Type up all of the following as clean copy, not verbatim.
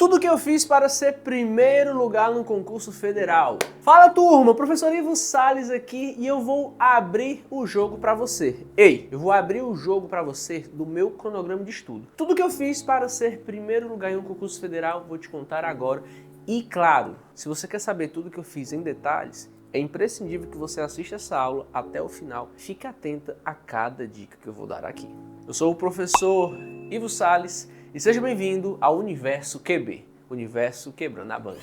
Tudo que eu fiz para ser primeiro lugar no concurso federal. Fala turma, professor Ivo Salles aqui e eu vou abrir o jogo para você. Eu vou abrir o jogo para você do meu cronograma de estudo. Tudo que eu fiz para ser primeiro lugar em um concurso federal, vou te contar agora. E claro, se você quer saber tudo que eu fiz em detalhes, é imprescindível que você assista essa aula até o final. Fique atenta a cada dica que eu vou dar aqui. Eu sou o professor Ivo Salles e seja bem-vindo ao Universo QB, Universo Quebrando a Banca.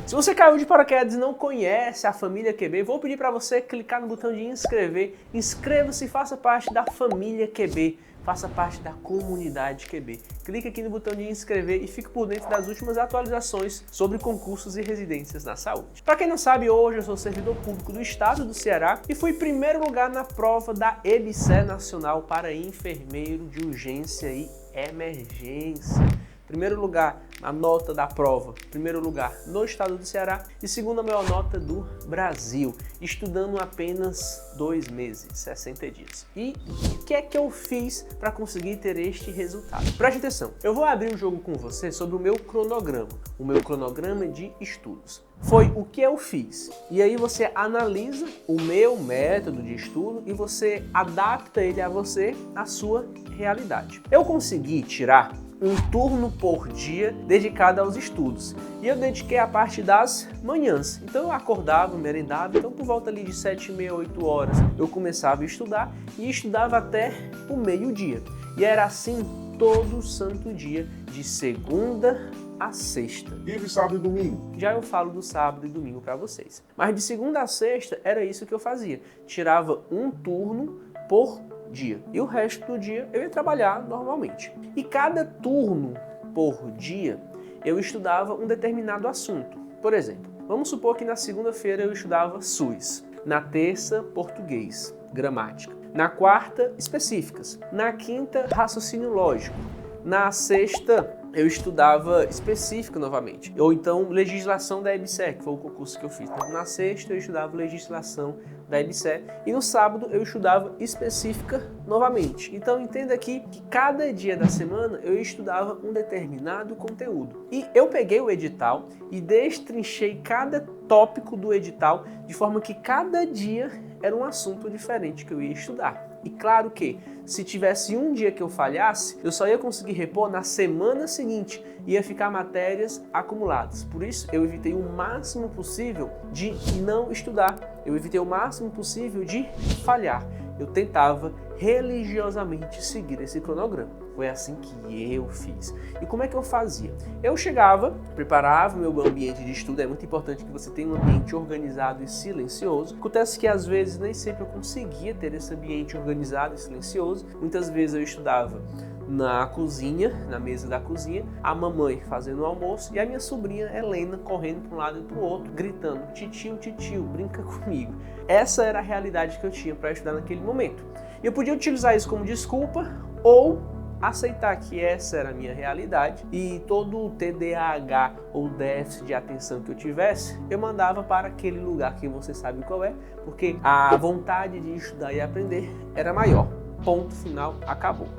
Se você caiu de paraquedas e não conhece a família QB, vou pedir para você clicar no botão de inscrever. Inscreva-se e faça parte da família QB, faça parte da comunidade QB. Clique aqui no botão de inscrever e fique por dentro das últimas atualizações sobre concursos e residências na saúde. Para quem não sabe, hoje eu sou servidor público do estado do Ceará e fui primeiro lugar na prova da EBSER Nacional para enfermeiro de urgência e emergência. Primeiro lugar na nota da prova, primeiro lugar no estado do Ceará e segunda maior nota do Brasil, estudando apenas 2 meses, 60 dias. E o que é que eu fiz para conseguir ter este resultado? Preste atenção, eu vou abrir um jogo com você sobre o meu cronograma de estudos. Foi o que eu fiz. E aí você analisa o meu método de estudo e você adapta ele a você, a sua realidade. Eu consegui tirar um turno por dia dedicado aos estudos. E eu dediquei a parte das manhãs. Então eu acordava, merendava, então por volta ali de 7h30, 8 horas eu começava a estudar e estudava até o meio-dia. E era assim todo santo dia, de segunda a sexta. E sábado e domingo? Já eu falo do sábado e domingo para vocês. Mas de segunda a sexta era isso que eu fazia. Tirava um turno por dia. E o resto do dia eu ia trabalhar normalmente. E cada turno por dia eu estudava um determinado assunto. Por exemplo, vamos supor que na segunda-feira eu estudava SUS. Na terça, português, gramática. Na quarta, específicas. Na quinta, raciocínio lógico. Na sexta, eu estudava específica novamente. Ou então, legislação da EBSER, que foi o concurso que eu fiz. Então, na sexta, eu estudava legislação da EBSER. E no sábado, eu estudava específica novamente. Então, entenda aqui que cada dia da semana, eu estudava um determinado conteúdo. E eu peguei o edital e destrinchei cada tópico do edital, de forma que cada dia era um assunto diferente que eu ia estudar. E claro que, se tivesse um dia que eu falhasse, eu só ia conseguir repor na semana seguinte, ia ficar matérias acumuladas. Por isso, eu evitei o máximo possível de não estudar, eu evitei o máximo possível de falhar. Eu tentava religiosamente seguir esse cronograma. Foi assim que eu fiz. E como é que eu fazia? Eu chegava, preparava o meu ambiente de estudo. É muito importante que você tenha um ambiente organizado e silencioso. Acontece que às vezes nem sempre eu conseguia ter esse ambiente organizado e silencioso. Muitas vezes eu estudava na cozinha, na mesa da cozinha, a mamãe fazendo o almoço e a minha sobrinha Helena correndo para um lado e para o outro, gritando: titio, titio, brinca comigo. Essa era a realidade que eu tinha para estudar naquele momento. Eu podia utilizar isso como desculpa ou aceitar que essa era a minha realidade e todo o TDAH ou déficit de atenção que eu tivesse, eu mandava para aquele lugar que você sabe qual é, porque a vontade de estudar e aprender era maior. Ponto final, acabou.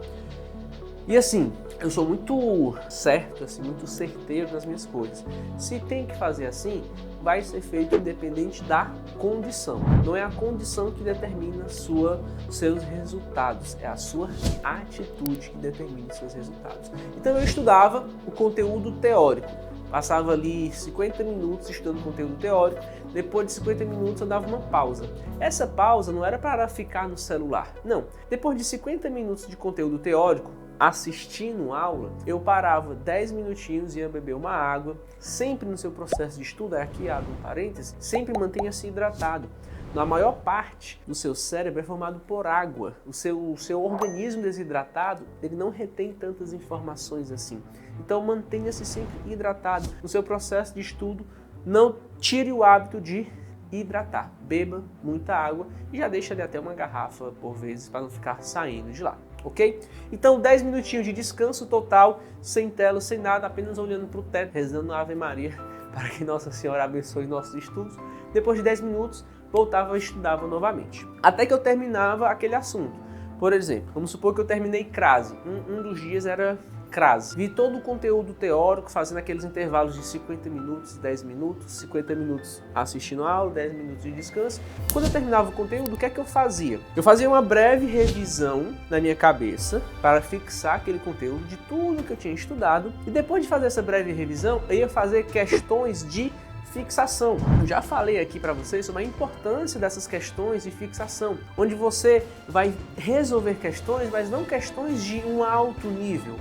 E assim, eu sou muito certo, assim, muito certeiro nas minhas coisas. Se tem que fazer assim, vai ser feito independente da condição. Não é a condição que determina seus resultados, é a sua atitude que determina seus resultados. Então eu estudava o conteúdo teórico. Passava ali 50 minutos estudando conteúdo teórico, depois de 50 minutos eu dava uma pausa. Essa pausa não era para ficar no celular, não. Depois de 50 minutos de conteúdo teórico, assistindo aula, eu parava 10 minutinhos e ia beber uma água. Sempre no seu processo de estudo, aqui abre um parênteses, sempre mantenha-se hidratado. Na maior parte do seu cérebro é formado por água. O seu organismo desidratado, ele não retém tantas informações assim. Então mantenha-se sempre hidratado. No seu processo de estudo, não tire o hábito de hidratar. Beba muita água e já deixa ali até uma garrafa por vezes para não ficar saindo de lá. Ok? Então 10 minutinhos de descanso total, sem tela, sem nada, apenas olhando para o teto, rezando a Ave Maria para que Nossa Senhora abençoe nossos estudos. Depois de 10 minutos, voltava e estudava novamente. Até que eu terminava aquele assunto. Por exemplo, vamos supor que eu terminei crase. Um dos dias era crase. Vi todo o conteúdo teórico fazendo aqueles intervalos de 50 minutos, 10 minutos, 50 minutos assistindo a aula, 10 minutos de descanso. Quando eu terminava o conteúdo, o que é que eu fazia? Eu fazia uma breve revisão na minha cabeça para fixar aquele conteúdo de tudo que eu tinha estudado, e depois de fazer essa breve revisão, eu ia fazer questões de fixação. Eu já falei aqui para vocês sobre a importância dessas questões de fixação, onde você vai resolver questões, mas não questões de um alto nível.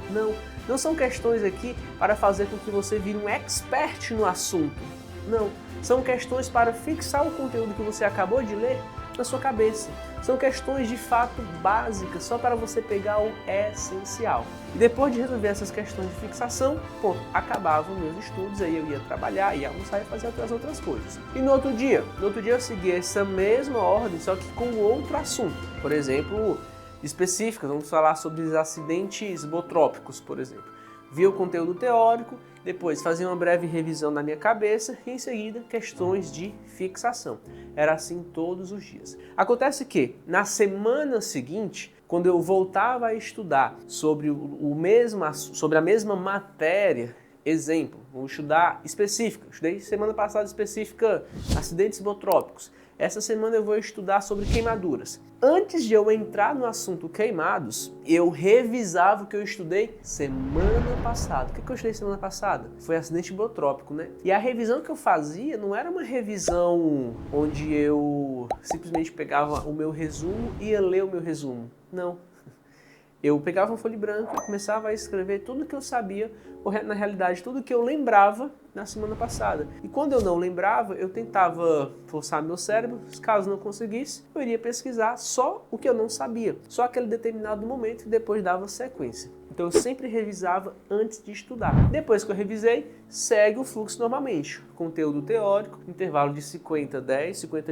Não são questões aqui para fazer com que você vire um expert no assunto. Não, são questões para fixar o conteúdo que você acabou de ler na sua cabeça. São questões de fato básicas, só para você pegar o essencial. E depois de resolver essas questões de fixação, ponto, acabavam meus estudos, aí eu ia trabalhar, ia almoçar e fazer outras coisas. E no outro dia eu segui essa mesma ordem, só que com outro assunto. Por exemplo, específicas, vamos falar sobre os acidentes botrópicos, por exemplo. Via o conteúdo teórico, depois fazia uma breve revisão na minha cabeça e em seguida questões de fixação. Era assim todos os dias. Acontece que na semana seguinte, quando eu voltava a estudar sobre a mesma matéria, exemplo, vou estudar específica, estudei semana passada específica acidentes botrópicos. Essa semana eu vou estudar sobre queimaduras. Antes de eu entrar no assunto queimados, eu revisava o que eu estudei semana passada. O que eu estudei semana passada? Foi acidente botrópico, né? E a revisão que eu fazia não era uma revisão onde eu simplesmente pegava o meu resumo e ia ler o meu resumo. Não. Eu pegava uma folha branca e começava a escrever tudo que eu sabia, ou na realidade tudo que eu lembrava na semana passada. E quando eu não lembrava, eu tentava forçar meu cérebro, caso não conseguisse, eu iria pesquisar só o que eu não sabia, só aquele determinado momento e depois dava sequência. Então eu sempre revisava antes de estudar. Depois que eu revisei, segue o fluxo normalmente. Conteúdo teórico, intervalo de 50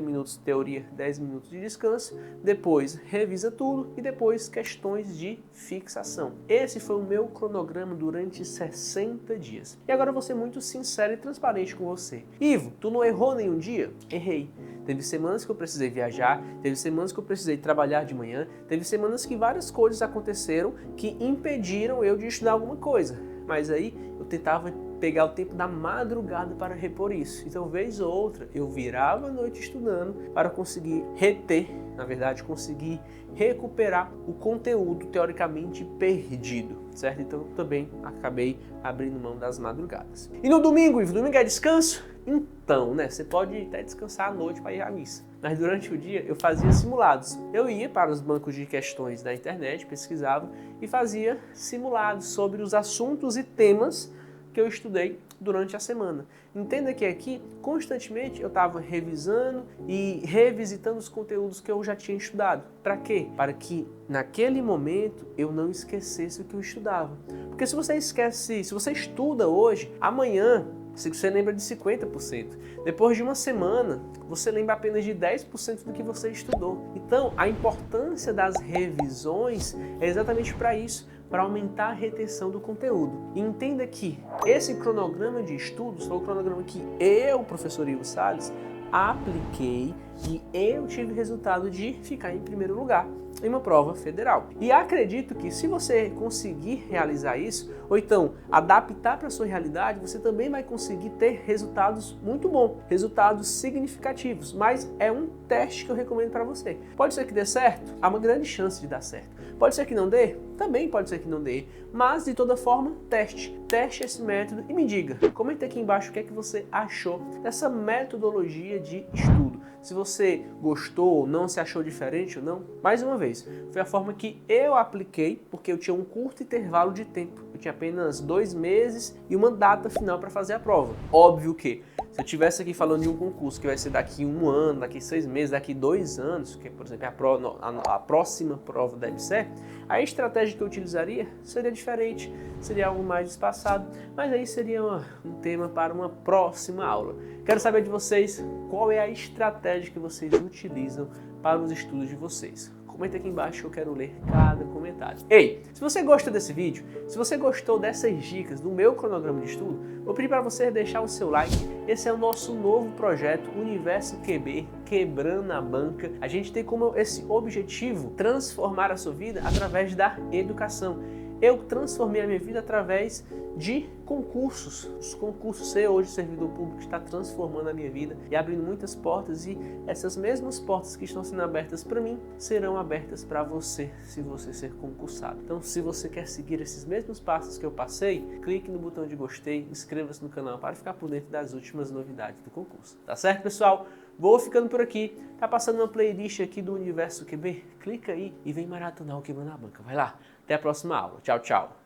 minutos de teoria, 10 minutos de descanso. Depois revisa tudo e depois questões de fixação. Esse foi o meu cronograma durante 60 dias. E agora eu vou ser muito sincero e transparente com você. Ivo, tu não errou nenhum dia? Errei. Teve semanas que eu precisei viajar, teve semanas que eu precisei trabalhar de manhã, teve semanas que várias coisas aconteceram que impediram eu de estudar alguma coisa. Mas aí eu tentava pegar o tempo da madrugada para repor isso. Então, vez ou outra, eu virava a noite estudando para conseguir reter, na verdade, conseguir recuperar o conteúdo teoricamente perdido, certo? Então, também acabei abrindo mão das madrugadas. E no domingo, Ivo, domingo é descanso? Então, né, você pode até descansar à noite para ir à missa. Mas durante o dia eu fazia simulados. Eu ia para os bancos de questões da internet, pesquisava e fazia simulados sobre os assuntos e temas que eu estudei durante a semana. Entenda que aqui, constantemente, eu estava revisando e revisitando os conteúdos que eu já tinha estudado. Para quê? Para que, naquele momento, eu não esquecesse o que eu estudava. Porque se você esquece, se você estuda hoje, amanhã, você lembra de 50%. Depois de uma semana, você lembra apenas de 10% do que você estudou. Então, a importância das revisões é exatamente para isso, para aumentar a retenção do conteúdo. E entenda que esse cronograma de estudos foi o cronograma que eu, professor Ivo Salles, apliquei e eu tive resultado de ficar em primeiro lugar em uma prova federal. E acredito que se você conseguir realizar isso, ou então adaptar para a sua realidade, você também vai conseguir ter resultados muito bons, resultados significativos. Mas é um teste que eu recomendo para você. Pode ser que dê certo? Há uma grande chance de dar certo. Pode ser que não dê? Também pode ser que não dê. Mas, de toda forma, teste. Teste esse método e me diga. Comenta aqui embaixo o que é que você achou dessa metodologia de estudo. Se você gostou ou não, se achou diferente ou não. Mais uma vez, foi a forma que eu apliquei, porque eu tinha um curto intervalo de tempo. Eu tinha apenas 2 meses e uma data final para fazer a prova. Óbvio que, se eu estivesse aqui falando de um concurso que vai ser daqui 1 ano, daqui 6 meses, daqui 2 anos, que por exemplo a próxima prova deve ser, a estratégia que eu utilizaria seria diferente, seria algo mais espaçado, mas aí seria um tema para uma próxima aula. Quero saber de vocês qual é a estratégia que vocês utilizam para os estudos de vocês. Comenta aqui embaixo que eu quero ler cada comentário. Ei, se você gostou desse vídeo, se você gostou dessas dicas do meu cronograma de estudo, vou pedir para você deixar o seu like. Esse é o nosso novo projeto Universo QB, Quebrando a Banca. A gente tem como esse objetivo transformar a sua vida através da educação. eu transformei a minha vida através de concursos. Os concursos, ser hoje servidor público, está transformando a minha vida e abrindo muitas portas, e essas mesmas portas que estão sendo abertas para mim serão abertas para você, se você ser concursado. Então, se você quer seguir esses mesmos passos que eu passei, clique no botão de gostei, inscreva-se no canal para ficar por dentro das últimas novidades do concurso. Tá certo, pessoal? Vou ficando por aqui. Tá passando uma playlist aqui do Universo QB? Clica aí e vem maratonar o Quebrando a Banca. Vai lá. Até a próxima aula. Tchau, tchau.